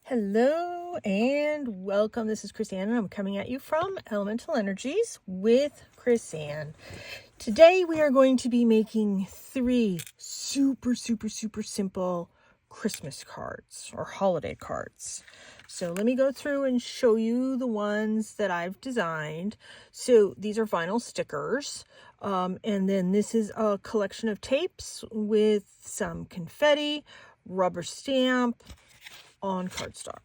Hello and welcome. This is Chris Ann and I'm coming at you from Elemental Energies with Chris Ann. Today we are going to be making three super simple Christmas cards or holiday cards. So let me go through and show you the ones that I've designed. So these are vinyl stickers. And then this is a collection of tapes with some confetti, rubber stamp, on cardstock.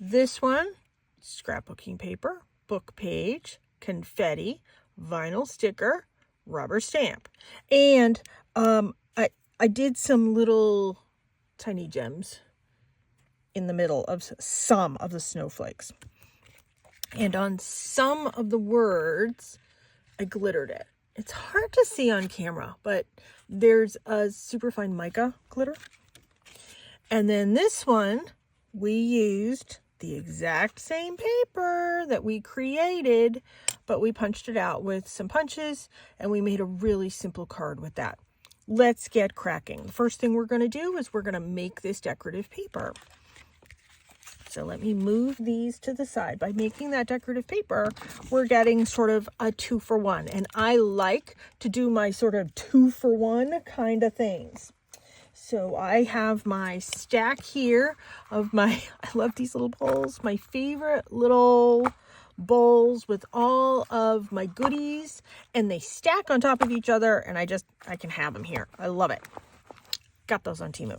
This one, scrapbooking paper, book page, confetti, vinyl sticker, rubber stamp. And I did some little tiny gems in the middle of some of the snowflakes. And on some of the words, I glittered it. It's hard to see on camera, but there's a superfine mica glitter. And then this one, we used the exact same paper that we created, but we punched it out with some punches and we made a really simple card with that. Let's get cracking. The first thing we're going to do is we're going to make this decorative paper. So let me move these to the side. By making that decorative paper, we're getting sort of a 2-for-1. And I like to do my sort of 2-for-1 kind of things. So I have my stack here of I love these little bowls, my favorite little bowls with all of my goodies, and they stack on top of each other, and I can have them here. I love it. Got those on Temu.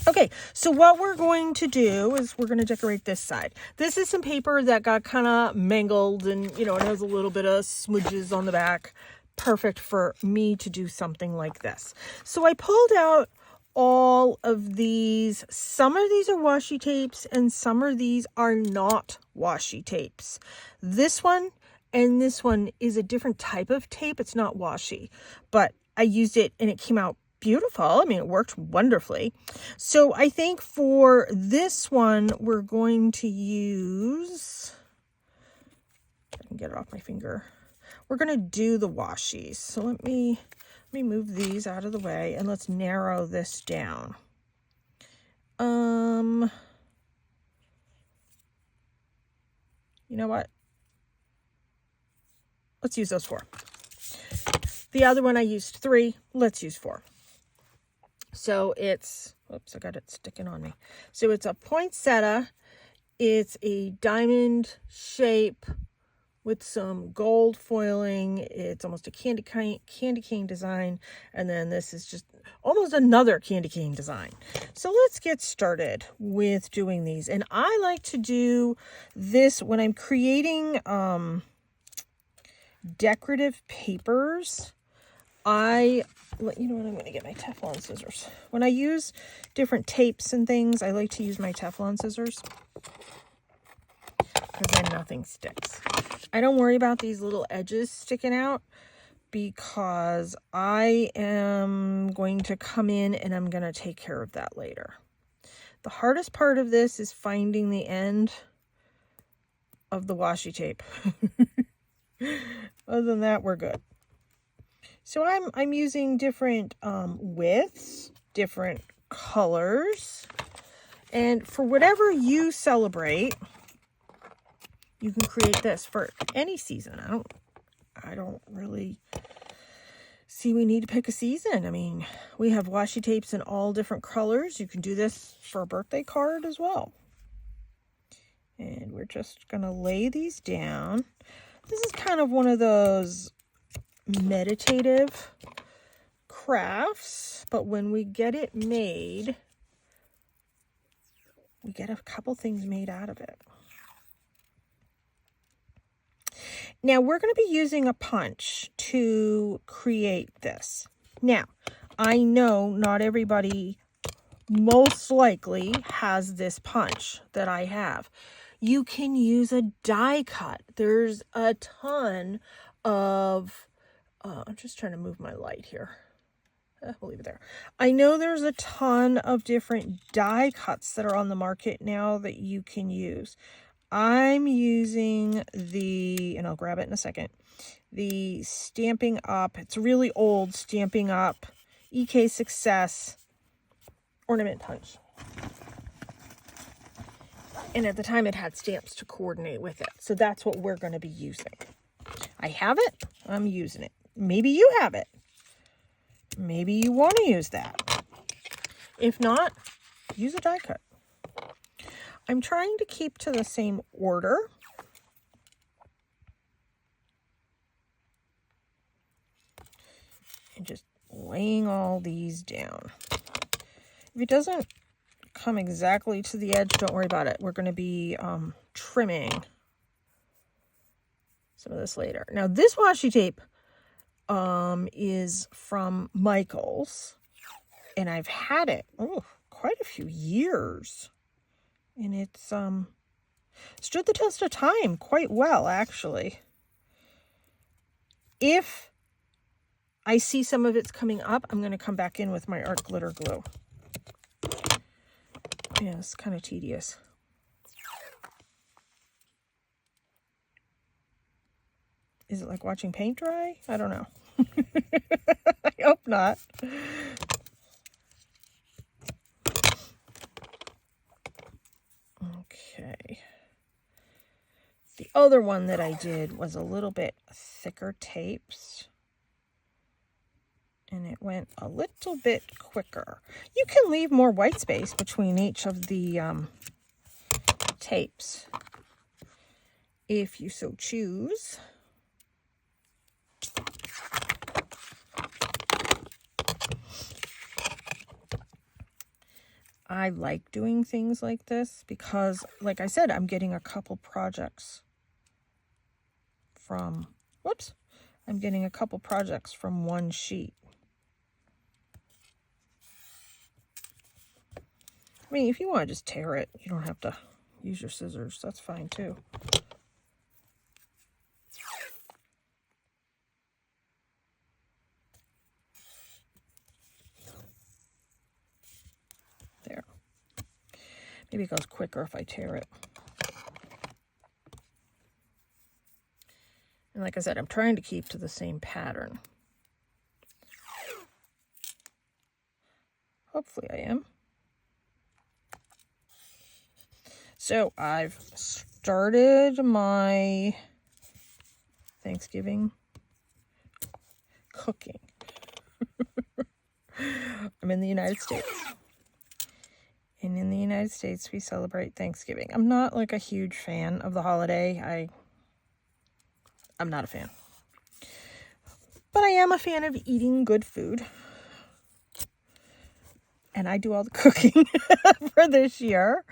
Okay, so what we're going to do is we're going to decorate this side. This is some paper that got kind of mangled and, it has a little bit of smudges on the back. Perfect for me to do something like this. So I pulled out all of these. Some of these are washi tapes and some of these are not washi tapes. This one and this one is a different type of tape. It's not washi, but I used it and it came out beautiful. I mean, it worked wonderfully. So I think for this one, we're going to use, I can get it off my finger. We're going to do the washies. So let me move these out of the way and let's narrow this down. You know what? Let's use those 4. The other one I used 3. Let's use 4. So it's, oops, I got it sticking on me. So it's a poinsettia. It's a diamond shape with some gold foiling. It's almost a candy cane design. And then this is just almost another candy cane design. So let's get started with doing these. And I like to do this when I'm creating decorative papers. You know what, I'm going to get my Teflon scissors. When I use different tapes and things, I like to use my Teflon scissors, because then nothing sticks. I don't worry about these little edges sticking out because I am going to come in and I'm going to take care of that later. The hardest part of this is finding the end of the washi tape. Other than that, we're good. So I'm using different widths, different colors, and for whatever you celebrate, you can create this for any season. I don't really see we need to pick a season. I mean, we have washi tapes in all different colors. You can do this for a birthday card as well. And we're just going to lay these down. This is kind of one of those meditative crafts, but when we get it made, we get a couple things made out of it. Now, we're going to be using a punch to create this. Now, I know not everybody most likely has this punch that I have. You can use a die cut. There's a ton of, I'm just trying to move my light here. We'll leave it there. I know there's a ton of different die cuts that are on the market now that you can use. I'm using and I'll grab it in a second, the Stampin' Up. It's really old Stampin' Up EK Success ornament punch. And at the time it had stamps to coordinate with it. So that's what we're going to be using. I have it. I'm using it. Maybe you have it. Maybe you want to use that. If not, use a die cut. I'm trying to keep to the same order. And just laying all these down. If it doesn't come exactly to the edge, don't worry about it. We're going to be trimming some of this later. Now this washi tape is from Michaels, and I've had it quite a few years, and it's stood the test of time quite well, actually. If I see some of it's coming up, I'm going to come back in with my art glitter glue. Yeah, it's kind of tedious. Is it like watching paint dry? I don't know. I hope not. Okay. The other one that I did was a little bit thicker tapes. And it went a little bit quicker. You can leave more white space between each of the tapes if you so choose. I like doing things like this because, like I said, I'm getting a couple projects from, I'm getting a couple projects from one sheet. I mean, if you want to just tear it, you don't have to use your scissors. That's fine too. There. Maybe it goes quicker if I tear it. And like I said, I'm trying to keep to the same pattern. Hopefully I am. So I've started my Thanksgiving cooking. I'm in the United States. And in the United States, we celebrate Thanksgiving. I'm not like a huge fan of the holiday. I'm not a fan. But I am a fan of eating good food. And I do all the cooking for this year.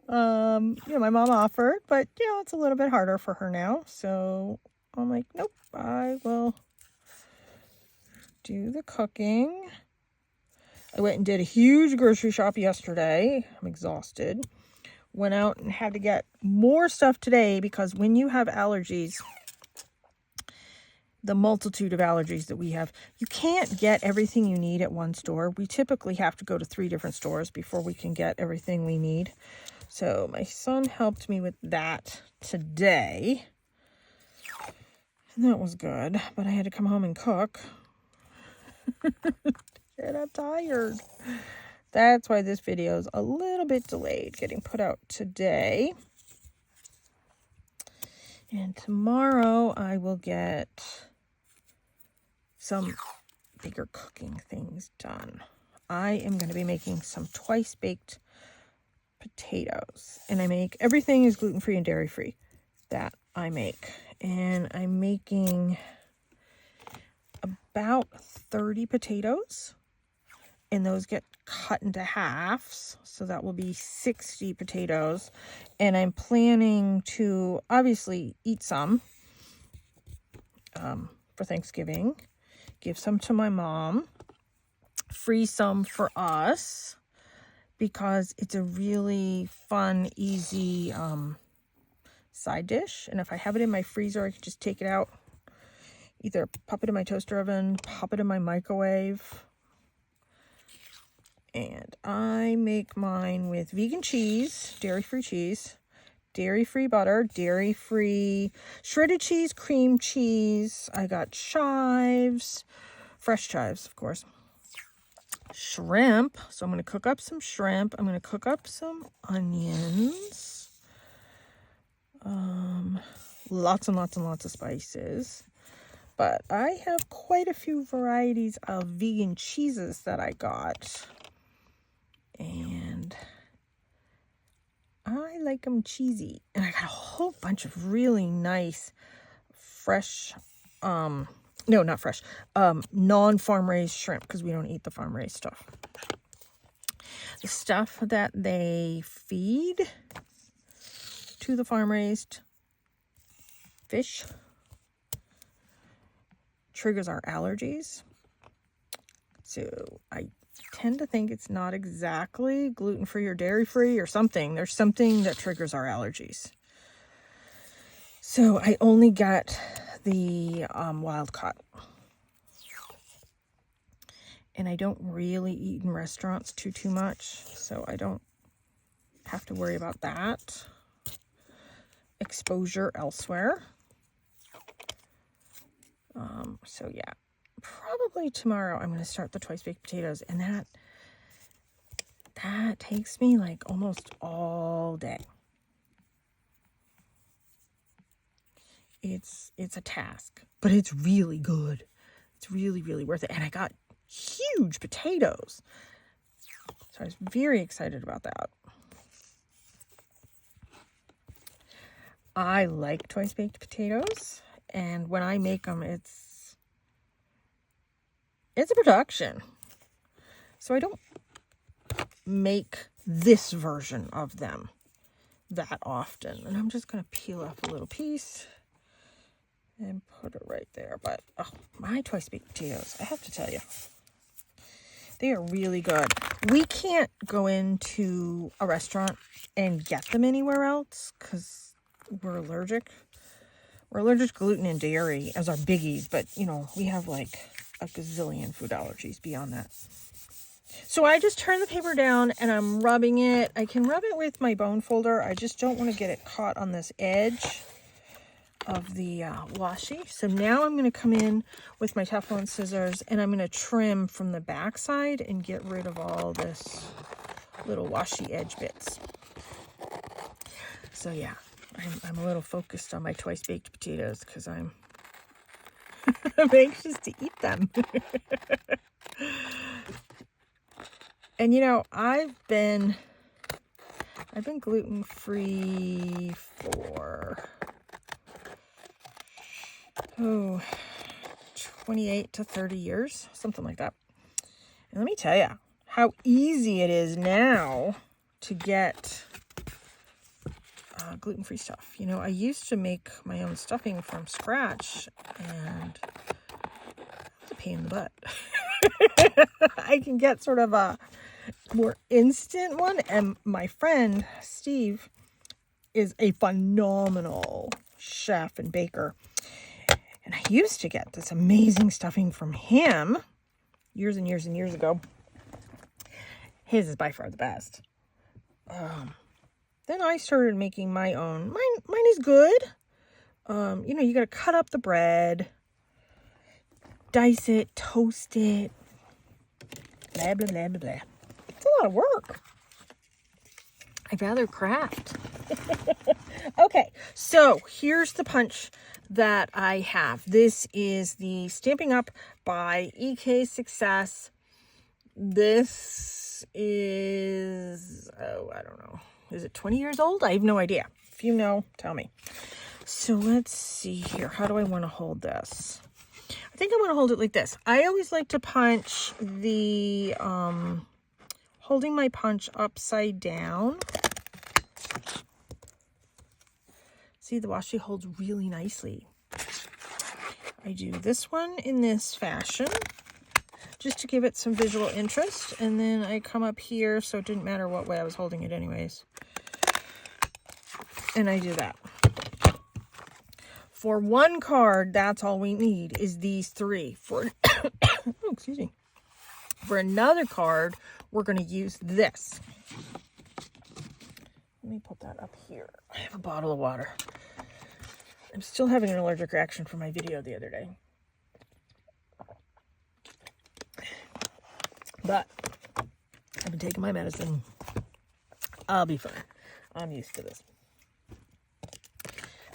My mom offered, but, it's a little bit harder for her now. So I'm like, nope, I will do the cooking. I went and did a huge grocery shop yesterday. I'm exhausted. Went out and had to get more stuff today because when you have allergies, the multitude of allergies that we have, you can't get everything you need at one store. We typically have to go to 3 different stores before we can get everything we need. So my son helped me with that today. And that was good, but I had to come home and cook. And I'm tired. That's why this video is a little bit delayed, getting put out today. And tomorrow I will get some bigger cooking things done. I am going to be making some twice baked potatoes, and I make everything is gluten-free and dairy-free that I make. And I'm making about 30 potatoes, and those get cut into halves, so that will be 60 potatoes. And I'm planning to obviously eat some for Thanksgiving, give some to my mom, freeze some for us, because it's a really fun, easy side dish. And if I have it in my freezer, I can just take it out, either pop it in my toaster oven, pop it in my microwave. And I make mine with vegan cheese, dairy-free butter, dairy-free shredded cheese, cream cheese. I got chives, fresh chives, of course. Shrimp. So I'm going to cook up some shrimp. I'm going to cook up some onions. Lots and lots and lots of spices. But I have quite a few varieties of vegan cheeses that I got. And I like them cheesy. And I got a whole bunch of really nice, fresh, no, not fresh, non-farm raised shrimp, because we don't eat the farm raised stuff. The stuff that they feed to the farm raised fish triggers our allergies. So I tend to think it's not exactly gluten-free or dairy-free or something. There's something that triggers our allergies. So I only got the wild caught. And I don't really eat in restaurants too much, so I don't have to worry about that exposure elsewhere. So yeah, probably tomorrow I'm going to start the twice baked potatoes, and that takes me like almost all day. It's a task, but it's really good. It's really, really worth it. And I got huge potatoes, so I was very excited about that. I like twice baked potatoes, and when I make them, it's a production. So I don't make this version of them that often. And I'm just going to peel off a little piece and put it right there. But oh, my twice baked potatoes, I have to tell you, they are really good. We can't go into a restaurant and get them anywhere else because we're allergic. We're allergic to gluten and dairy as our biggies, but you know, we have like a gazillion food allergies beyond that. So I just turn the paper down and I'm rubbing it. I can rub it with my bone folder. I just don't want to get it caught on this edge of the washi. So now I'm going to come in with my Teflon scissors and I'm going to trim from the back side and get rid of all this little washi edge bits. So yeah, I'm a little focused on my twice baked potatoes because I'm anxious to eat them. And you know, I've been gluten-free for 28 to 30 years, something like that. And let me tell you how easy it is now to get gluten-free stuff. You know, I used to make my own stuffing from scratch, and it's a pain in the butt. I can get sort of a more instant one, and my friend Steve is a phenomenal chef and baker, and I used to get this amazing stuffing from him years and years and years ago. His is by far the best. Then I started making my own. Mine is good. You know, you got to cut up the bread, dice it, toast it, blah, blah, blah, blah, blah. It's a lot of work. I'd rather craft. Okay, so here's the punch that I have. This is the Stampin' Up! By EK Success. This is, I don't know. Is it 20 years old? I have no idea. If you know, tell me. So let's see here. How do I want to hold this? I think I want to hold it like this. I always like to punch the, holding my punch upside down. See, the washi holds really nicely. I do this one in this fashion, just to give it some visual interest. And then I come up here, so it didn't matter what way I was holding it anyways. And I do that. For one card, that's all we need is these three. For oh, excuse me. For another card, we're going to use this. Let me put that up here. I have a bottle of water. I'm still having an allergic reaction from my video the other day. But I've been taking my medicine. I'll be fine. I'm used to this.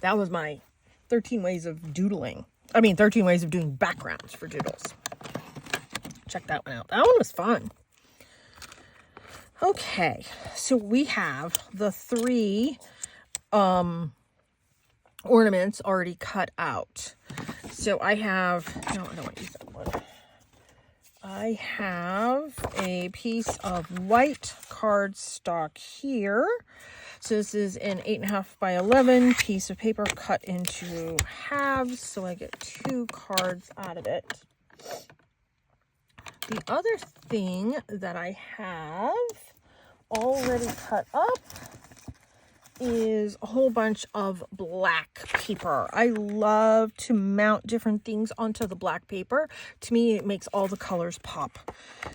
That was my 13 ways of doodling. I mean, 13 ways of doing backgrounds for doodles. Check that one out. That one was fun. Okay, so we have the 3 ornaments already cut out. So I have, no, I don't want to use that one. I have a piece of white cardstock here. So this is an 8.5 by 11 piece of paper cut into halves. So I get 2 cards out of it. The other thing that I have already cut up is a whole bunch of black paper. I love to mount different things onto the black paper. To me, it makes all the colors pop.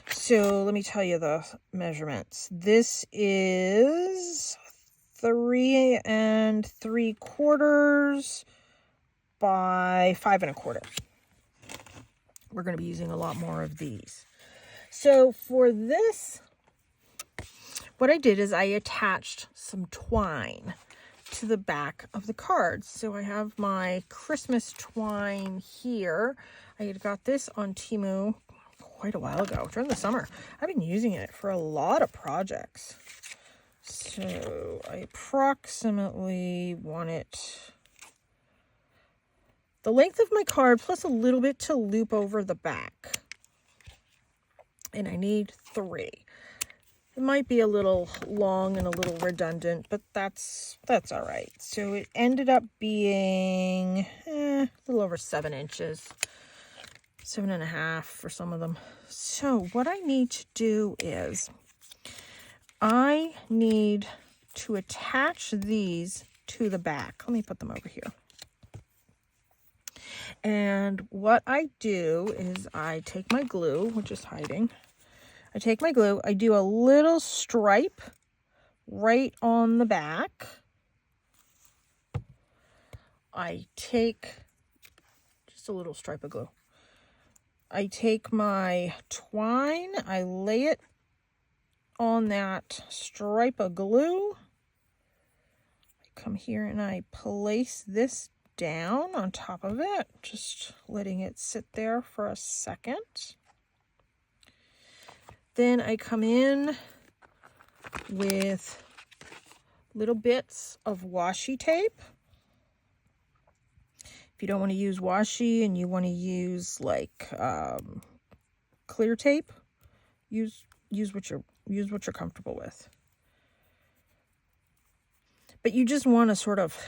So let me tell you the measurements. This is 3 3/4 by 5 1/4. We're going to be using a lot more of these. So for this, what I did is I attached some twine to the back of the cards. So I have my Christmas twine here. I had got this on Temu quite a while ago, during the summer. I've been using it for a lot of projects. So I approximately want it the length of my card plus a little bit to loop over the back. And I need 3. It might be a little long and a little redundant, but that's all right. So it ended up being a little over 7 inches, 7.5 for some of them. So what I need to do is I need to attach these to the back. Let me put them over here. And what I do is I take my glue, which is hiding. I take my glue, I do a little stripe right on the back. I take just a little stripe of glue. I take my twine, I lay it on that stripe of glue. I come here and I place this down on top of it, just letting it sit there for a second. Then I come in with little bits of washi tape. If you don't want to use washi and you want to use like clear tape, use what you're comfortable with. But you just want to sort of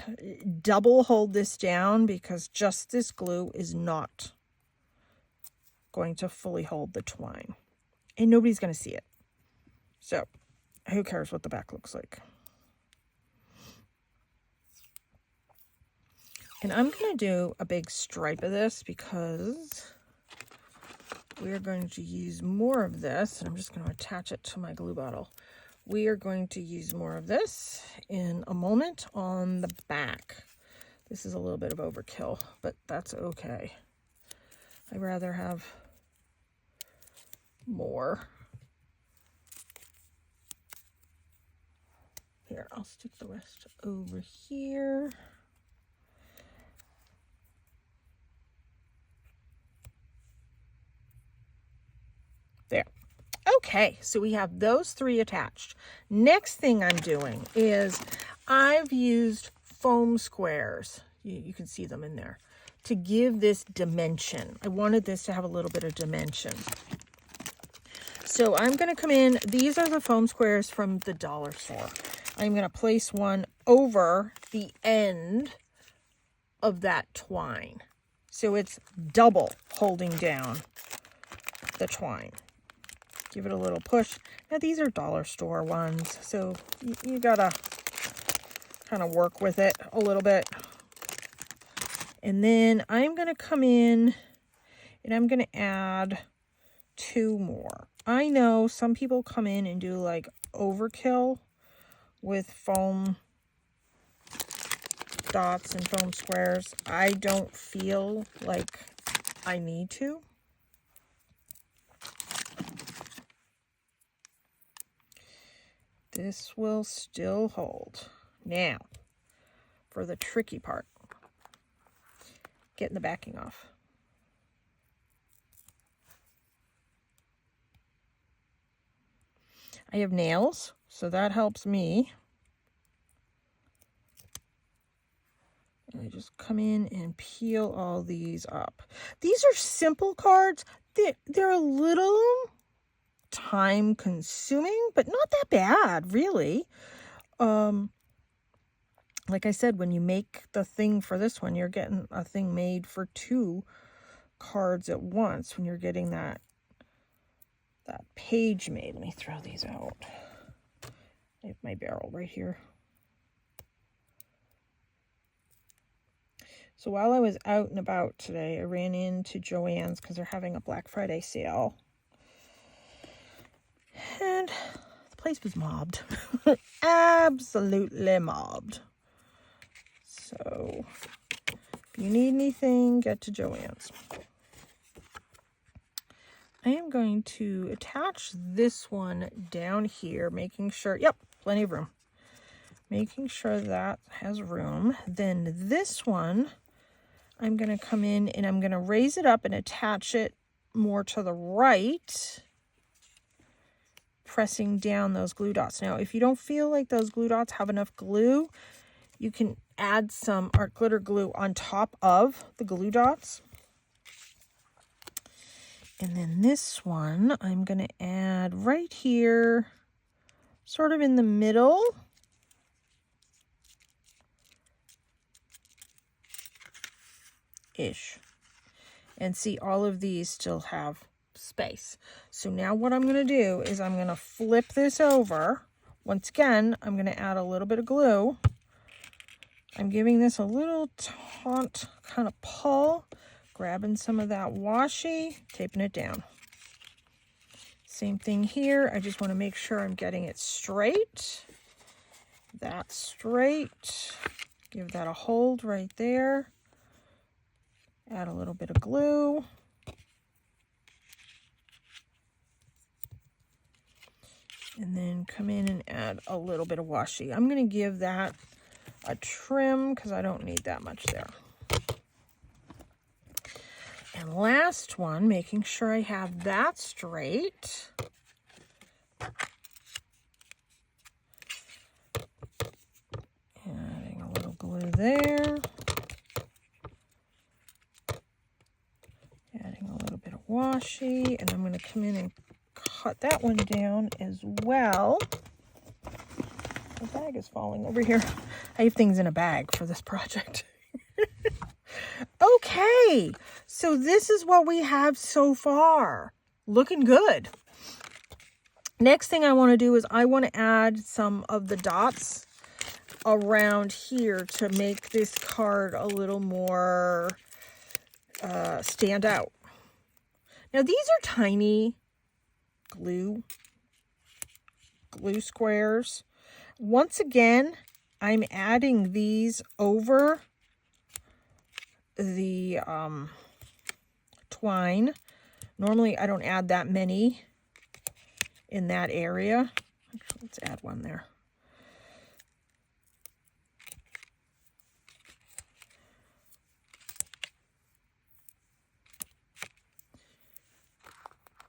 double hold this down because just this glue is not going to fully hold the twine. And nobody's going to see it. So, who cares what the back looks like? And I'm going to do a big stripe of this because we're going to use more of this. And I'm just going to attach it to my glue bottle. We are going to use more of this in a moment on the back. This is a little bit of overkill, but that's okay. I'd rather have more. Here, I'll stick the rest over here. There. Okay, so we have those 3 attached. Next thing I'm doing is I've used foam squares. You can see them in there to give this dimension. I wanted this to have a little bit of dimension. So I'm going to come in. These are the foam squares from the dollar store. I'm going to place one over the end of that twine. So it's double holding down the twine. Give it a little push. Now these are dollar store ones, so you gotta kind of work with it a little bit. And then I'm going to come in and I'm going to add 2 more. I know some people come in and do like overkill with foam dots and foam squares. I don't feel like I need to. This will still hold. Now, for the tricky part. Getting the backing off. I have nails, so that helps me. And I just come in and peel all these up. These are simple cards. They're a little time consuming, but not that bad, really. Like I said, when you make the thing for this one, you're getting a thing made for 2 cards at once when you're getting that page made. Let me throw these out. I have my barrel right here. So while I was out and about today, I ran into Joann's because they're having a Black Friday sale. And the place was mobbed. Absolutely mobbed. So if you need anything, get to Joann's. I am going to attach this one down here, making sure, yep, plenty of room. Making sure that has room. Then this one, I'm going to come in and I'm going to raise it up and attach it more to the right, pressing down those glue dots. Now, if you don't feel like those glue dots have enough glue, you can add some art glitter glue on top of the glue dots. And then this one, I'm going to add right here, sort of in the middle. Ish. And see, all of these still have space. So now what I'm going to do is I'm going to flip this over. Once again, I'm going to add a little bit of glue. I'm giving this a little taunt kind of pull, grabbing some of that washi, taping it down. Same thing here. I just want to make sure I'm getting it straight. That's straight. Give that a hold right there. Add a little bit of glue. And then come in and add a little bit of washi. I'm going to give that a trim because I don't need that much there. And last one, making sure I have that straight. Adding a little glue there. Adding a little bit of washi. And I'm going to come in and cut that one down as well. The bag is falling over here. I have things in a bag for this project. Okay, so this is what we have so far. Looking good. Next thing I want to do is I want to add some of the dots around here to make this card a little more stand out. Now these are tiny glue squares. Once again, I'm adding these over the twine. Normally I don't add that many in that area. Actually, let's add one there.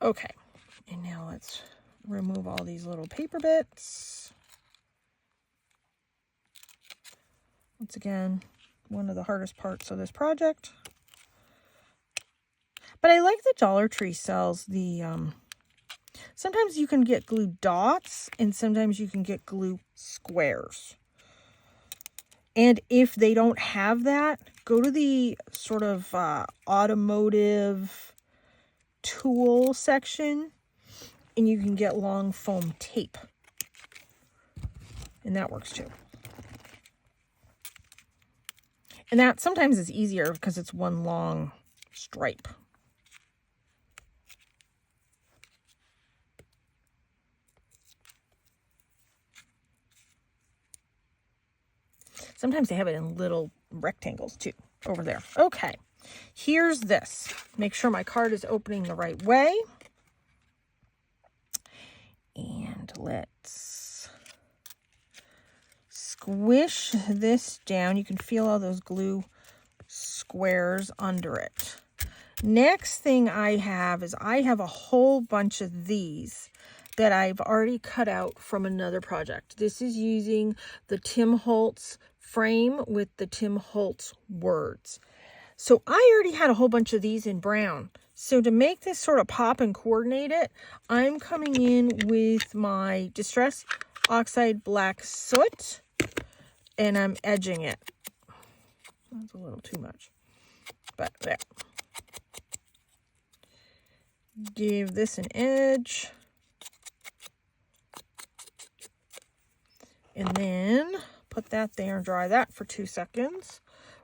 Okay, and now let's remove all these little paper bits. Once again, one of the hardest parts of this project. But I like the Dollar Tree sells the, sometimes you can get glue dots and sometimes you can get glue squares. And if they don't have that, go to the sort of automotive tool section and you can get long foam tape. And that works too. And that sometimes is easier because it's one long stripe. Sometimes they have it in little rectangles too, over there. Okay, here's this. Make sure my card is opening the right way. And let's squish this down. You can feel all those glue squares under it. Next thing I have is I have a whole bunch of these that I've already cut out from another project. This is using the Tim Holtz frame with the Tim Holtz words. So I already had a whole bunch of these in brown. So to make this sort of pop and coordinate it, I'm coming in with my Distress Oxide Black Soot, and I'm edging it. That's a little too much, but there. Give this an edge. And then put that there and dry that for 2 seconds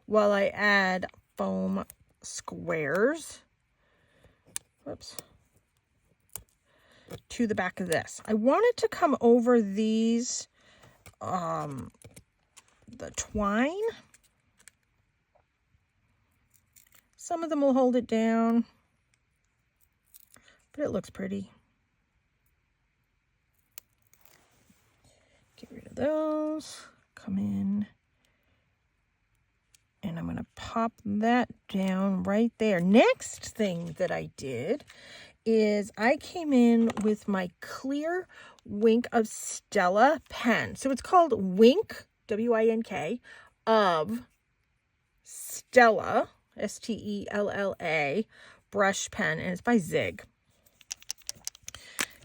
while I add foam squares. Whoops. To the back of this. I want it to come over these, the twine. Some of them will hold it down, but it looks pretty. Get rid of those, come in, and I'm going to pop that down right there. Next thing that I did is I came in with my clear Wink of Stella pen. So it's called Wink, W-I-N-K, of Stella, S-T-E-L-L-A, brush pen, and it's by Zig.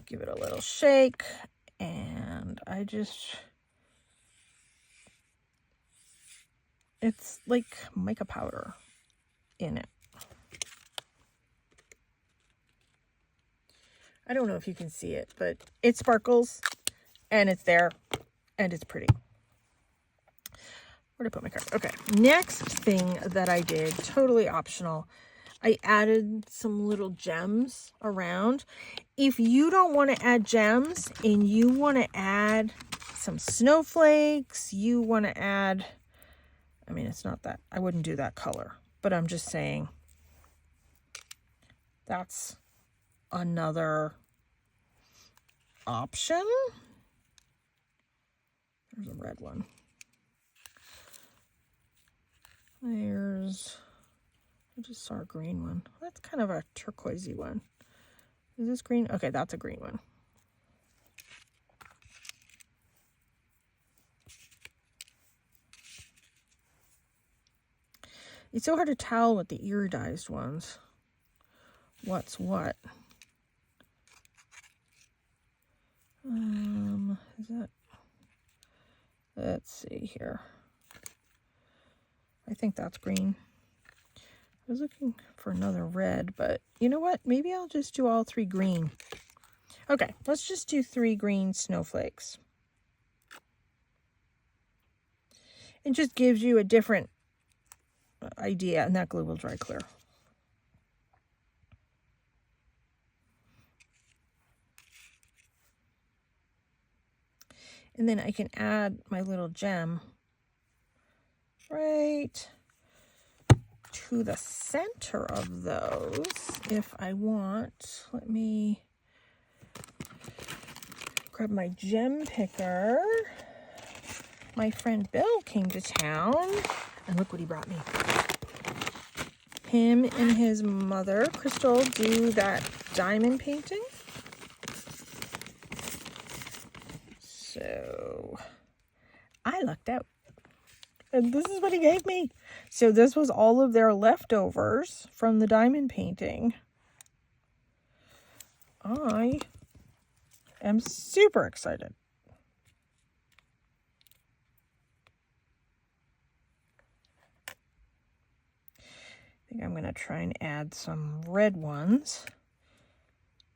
Give it a little shake. And I just, it's like mica powder in it. I don't know if you can see it, but it sparkles and it's there and it's pretty. Where'd I put my card? Okay, next thing that I did, totally optional, I added some little gems around. If you don't want to add gems and you want to add some snowflakes, you want to add, I mean, it's not that, I wouldn't do that color, but I'm just saying that's another option. There's a red one. There's, I just saw a green one. That's kind of a turquoisey one. Is this green? Okay, that's a green one. It's so hard to tell with the iridized ones what's what. Is that, let's see here. I think that's green. I was looking for another red, but you know what? Maybe I'll just do all 3 green. Okay, let's just do 3 green snowflakes. It just gives you a different idea, and that glue will dry clear. And then I can add my little gem right to the center of those if I want. Let me grab my gem picker. My friend Bill came to town, and look what he brought me. Him and his mother, Crystal, do that diamond painting. So I lucked out. And this is what he gave me. So this was all of their leftovers from the diamond painting. I am super excited. I think I'm going to try and add some red ones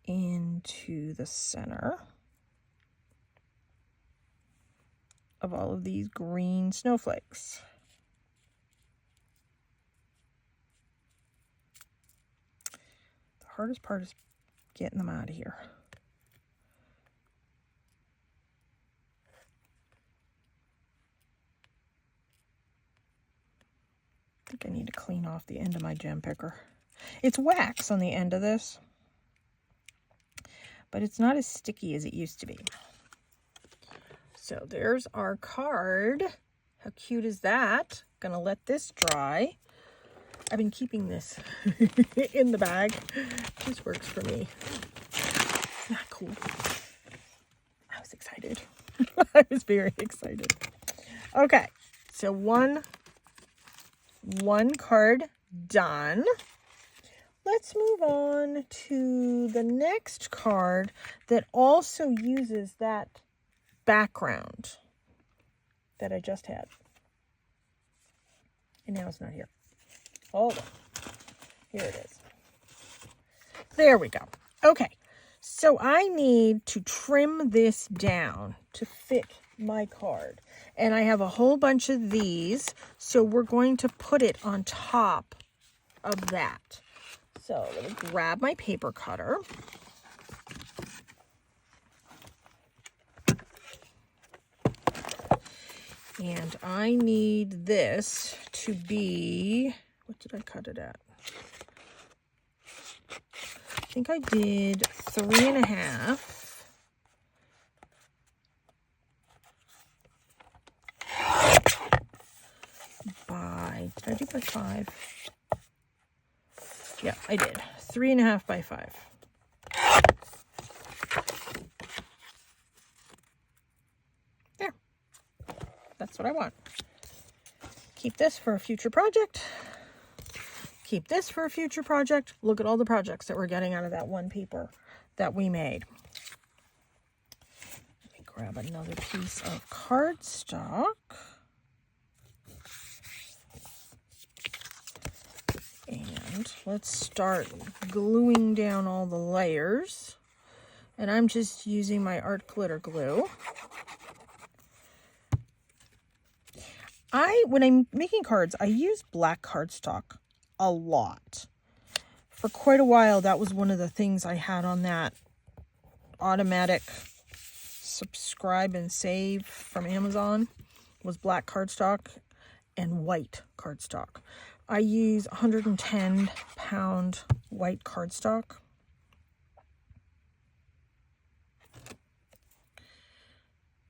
into the center of all of these green snowflakes. The hardest part is getting them out of here. I think I need to clean off the end of my gem picker. It's wax on the end of this, but it's not as sticky as it used to be. So there's our card. How cute is that? Gonna let this dry. I've been keeping this in the bag. This works for me. Isn't that cool? I was excited. I was very excited. Okay, so one card done. Let's move on to the next card that also uses that background that I just had. And now it's not here. Hold on. Here it is. There we go. Okay, so I need to trim this down to fit my card. And I have a whole bunch of these, so we're going to put it on top of that. So let me grab my paper cutter. And I need this to be, what did I cut it at? I think I did 3.5 by, did I do by 5? Yeah, I did. 3.5 by 5. There. That's what I want. Keep this for a future project. Keep this for a future project. Look at all the projects that we're getting out of that one paper that we made. Let me grab another piece of cardstock. And let's start gluing down all the layers. And I'm just using my art glitter glue. When I'm making cards, I use black cardstock a lot. For quite a while, that was one of the things I had on that automatic subscribe and save from Amazon, was black cardstock and white cardstock. I use 110-pound white cardstock.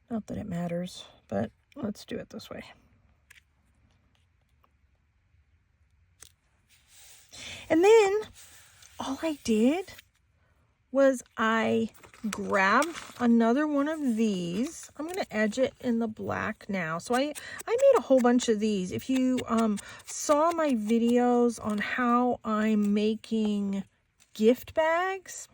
Not that it matters, but let's do it this way. And then all I did was I grabbed another one of these. I'm going to edge it in the black now. So I made a whole bunch of these. If you saw my videos on how I'm making gift bags,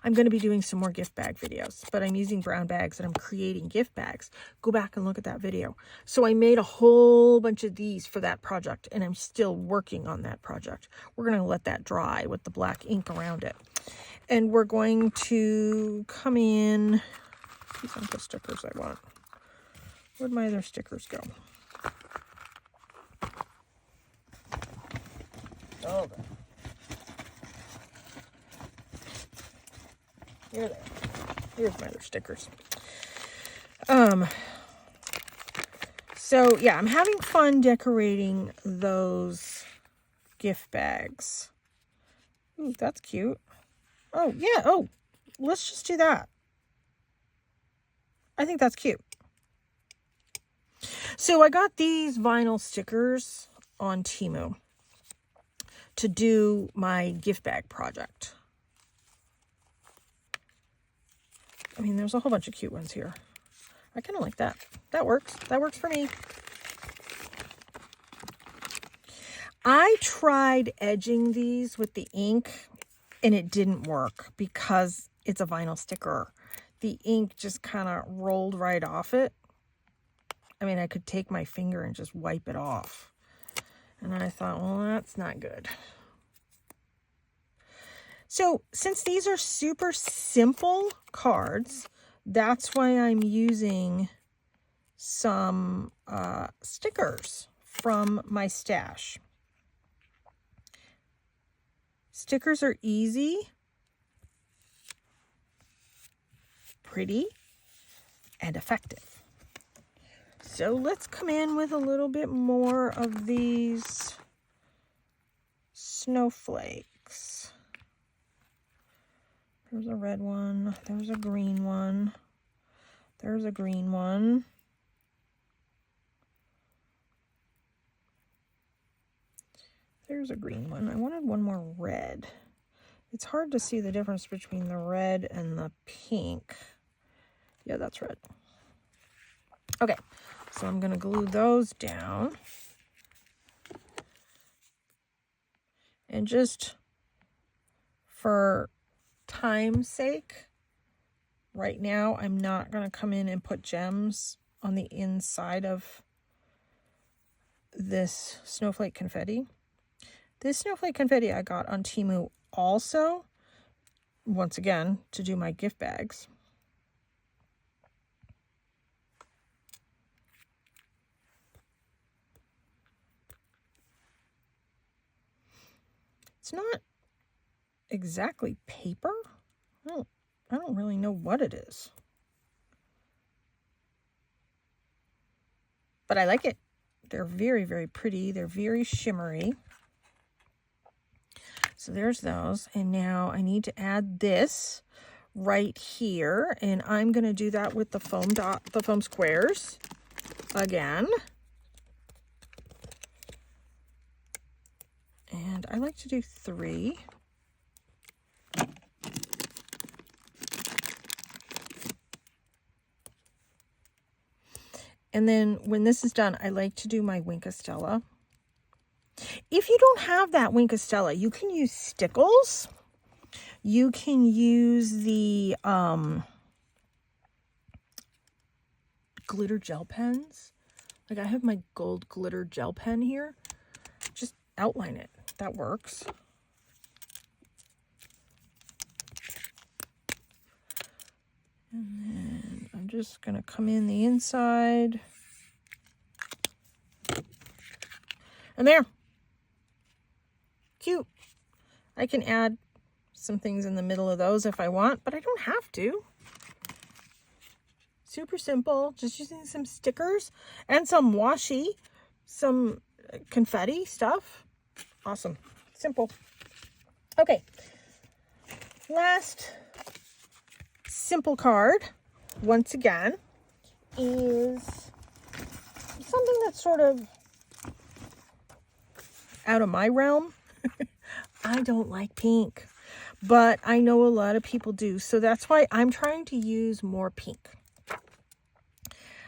I'm going to be doing some more gift bag videos, but I'm using brown bags and I'm creating gift bags. Go back and look at that video. So I made a whole bunch of these for that project, and I'm still working on that project. We're going to let that dry with the black ink around it. And we're going to come in. These aren't the stickers I want. Where'd my other stickers go? Hold on. Here they are. Here's my other stickers. So yeah, I'm having fun decorating those gift bags. Ooh, that's cute. Oh, yeah. Oh, let's just do that. I think that's cute. So I got these vinyl stickers on Temu to do my gift bag project. I mean, there's a whole bunch of cute ones here. I kind of like that. That works. That works for me. I tried edging these with the ink, and it didn't work because it's a vinyl sticker. The ink just kind of rolled right off it. I mean, I could take my finger and just wipe it off. And I thought, well, that's not good. So since these are super simple cards, that's why I'm using some stickers from my stash. Stickers are easy, pretty, and effective. So let's come in with a little bit more of these snowflakes. There's a red one. There's a green one. There's a green one. There's a green one. I wanted one more red. It's hard to see the difference between the red and the pink. Yeah, that's red. Okay, so I'm going to glue those down. And just for time's sake, right now I'm not going to come in and put gems on the inside of this snowflake confetti. This snowflake confetti I got on Temu also, once again, to do my gift bags. It's not exactly paper. I don't really know what it is. But I like it. They're very, very pretty. They're very shimmery. So there's those. And now I need to add this right here. And I'm going to do that with the foam squares again. And I like to do 3. And then when this is done, I like to do my Wink of Stella. If you don't have that Wink of Stella, you can use stickles. You can use the glitter gel pens. Like I have my gold glitter gel pen here. Just outline it. That works. And then I'm just going to come in the inside. And there. Cute. I can add some things in the middle of those if I want, but I don't have to. Super simple. Just using some stickers and some washi, some confetti stuff. Awesome. Simple. Okay. Last simple card, once again, is something that's sort of out of my realm. I don't like pink, but I know a lot of people do. So that's why I'm trying to use more pink.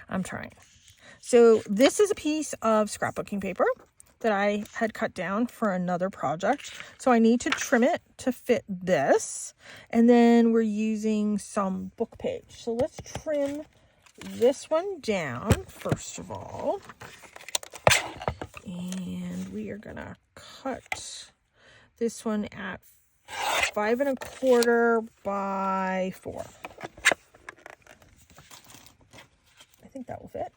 I'm trying. So this is a piece of scrapbooking paper that I had cut down for another project. So I need to trim it to fit this. And then we're using some book page. So let's trim this one down first of all. And we are gonna cut this one at 5 1/4 by 4. I think that will fit.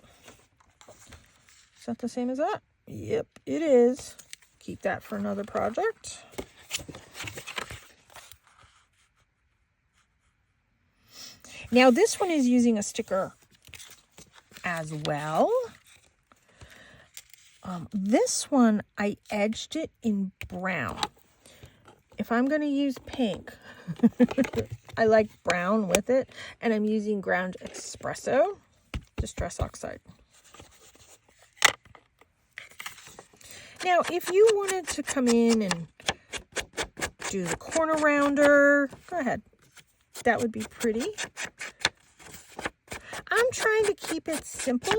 Is that the same as that? Yep, it is. Keep that for another project. Now this one is using a sticker as well. This one, I edged it in brown. If I'm going to use pink, I like brown with it, and I'm using ground espresso, distress oxide. Now, if you wanted to come in and do the corner rounder, go ahead. That would be pretty. I'm trying to keep it simple,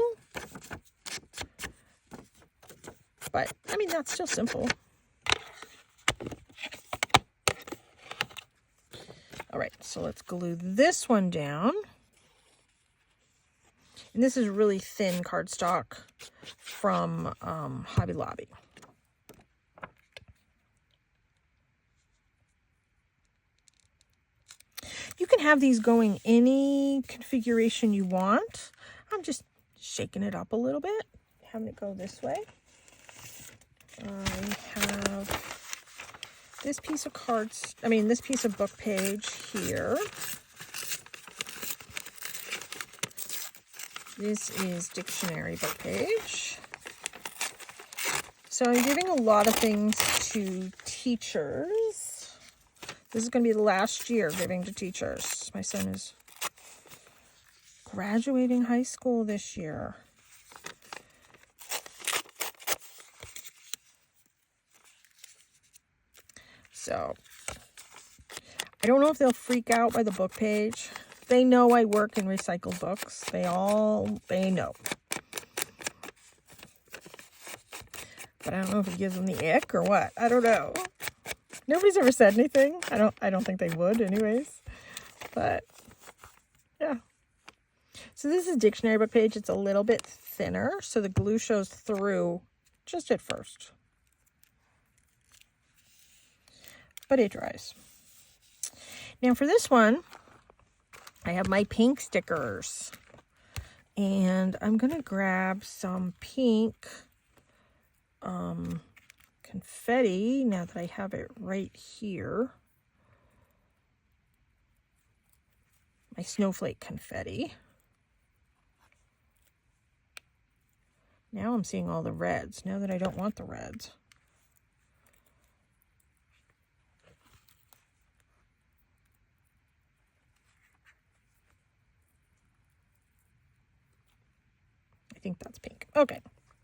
but I mean, that's still simple. All right, so let's glue this one down. And this is really thin cardstock from Hobby Lobby. You can have these going any configuration you want. I'm just shaking it up a little bit, having it go this way. I have this piece of this piece of book page here. This is dictionary book page. So I'm giving a lot of things to teachers. This is going to be the last year giving to teachers. My son is graduating high school this year. So, I don't know if they'll freak out by the book page. They know I work in recycled books. They know. But I don't know if it gives them the ick or what. I don't know. Nobody's ever said anything. I don't think they would anyways. But yeah. So this is dictionary book page. It's a little bit thinner, so the glue shows through just at first. But it dries. Now for this one, I have my pink stickers. And I'm going to grab some pink confetti now that I have it right here. My snowflake confetti. Now I'm seeing all the reds, now that I don't want the reds. I think that's pink. Okay,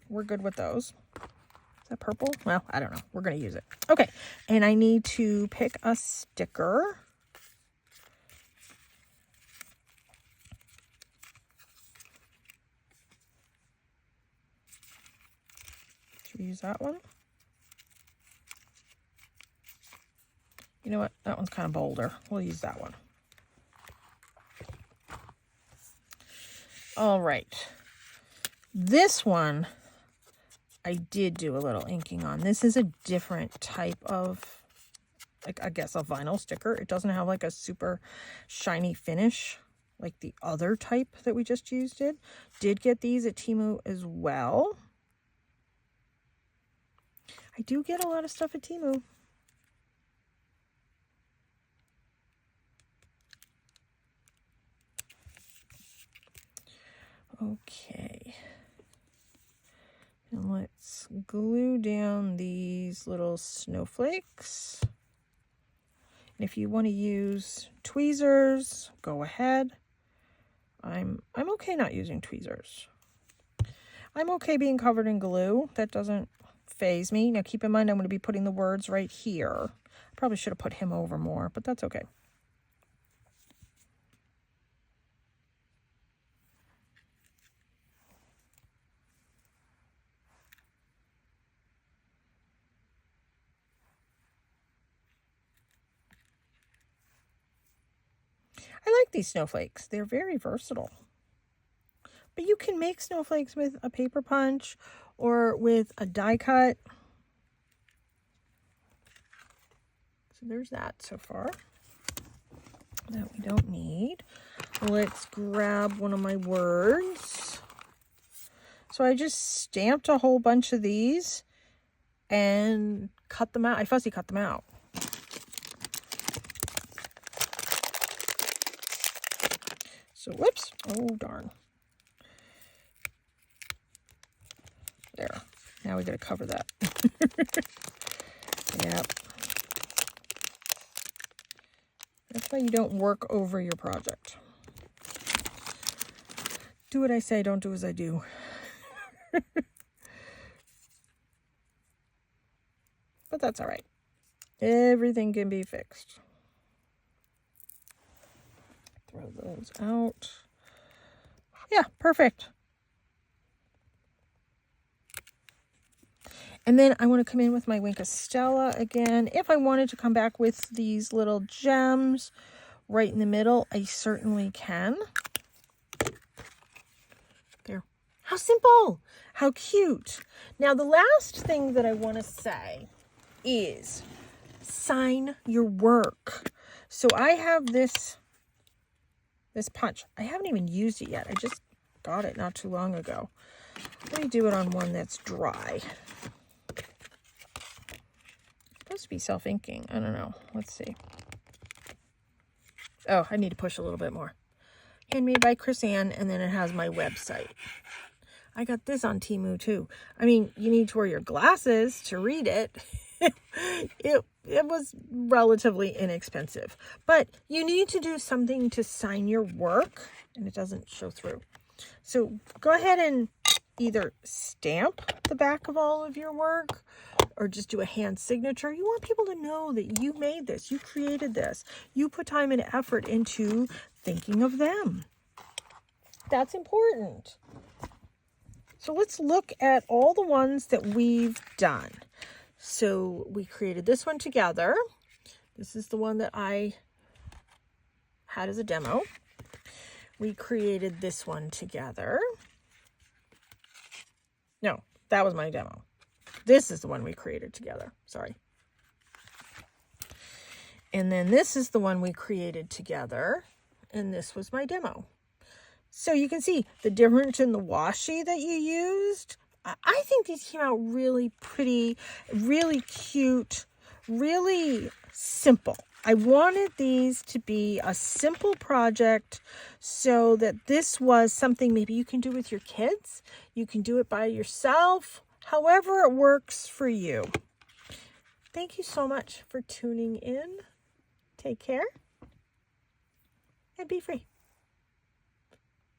we're good with those. Is that purple? Well, I don't know. We're going to use it. Okay, and I need to pick a sticker. Should we use that one? You know what? That one's kind of bolder. We'll use that one. All right. This one, I did do a little inking on. This is a different type of, like, I guess a vinyl sticker. It doesn't have like a super shiny finish like the other type that we just used did. Did get these at Temu as well. I do get a lot of stuff at Temu. Okay. And let's glue down these little snowflakes. And if you want to use tweezers, go ahead. I'm okay not using tweezers. I'm okay being covered in glue. That doesn't faze me. Now keep in mind I'm going to be putting the words right here. Probably should have put him over more, but that's okay. I like these snowflakes. They're very versatile. But you can make snowflakes with a paper punch or with a die cut. So there's that so far that we don't need. Let's grab one of my words. So I just stamped a whole bunch of these and cut them out. I fussy cut them out. So, whoops. Oh, darn. There. Now we got to cover that. Yep. That's why you don't work over your project. Do what I say, don't do as I do. But that's all right. Everything can be fixed. Throw those out. Yeah, perfect. And then I want to come in with my Wink of Stella again. If I wanted to come back with these little gems right in the middle, I certainly can. There. How simple. How cute. Now, the last thing that I want to say is sign your work. So I have this punch. I haven't even used it yet. I just got it not too long ago. Let me do it on one that's dry. It's supposed to be self-inking. I don't know. Let's see. Oh, I need to push a little bit more. Handmade by Chris Ann, and then it has my website. I got this on Temu too. I mean, you need to wear your glasses to read it. it was relatively inexpensive. But you need to do something to sign your work, and it doesn't show through. So go ahead and either stamp the back of all of your work or just do a hand signature. You want people to know that you made this, you created this, you put time and effort into thinking of them. That's important. So let's look at all the ones that we've done. So we created this one together. This is the one that I had as a demo. We created this one together. No, that was my demo. This is the one we created together. Sorry. And then this is the one we created together. And this was my demo. So you can see the difference in the washi that you used. I think these came out really pretty, really cute, really simple. I wanted these to be a simple project so that this was something maybe you can do with your kids. You can do it by yourself, however it works for you. Thank you so much for tuning in. Take care and be free.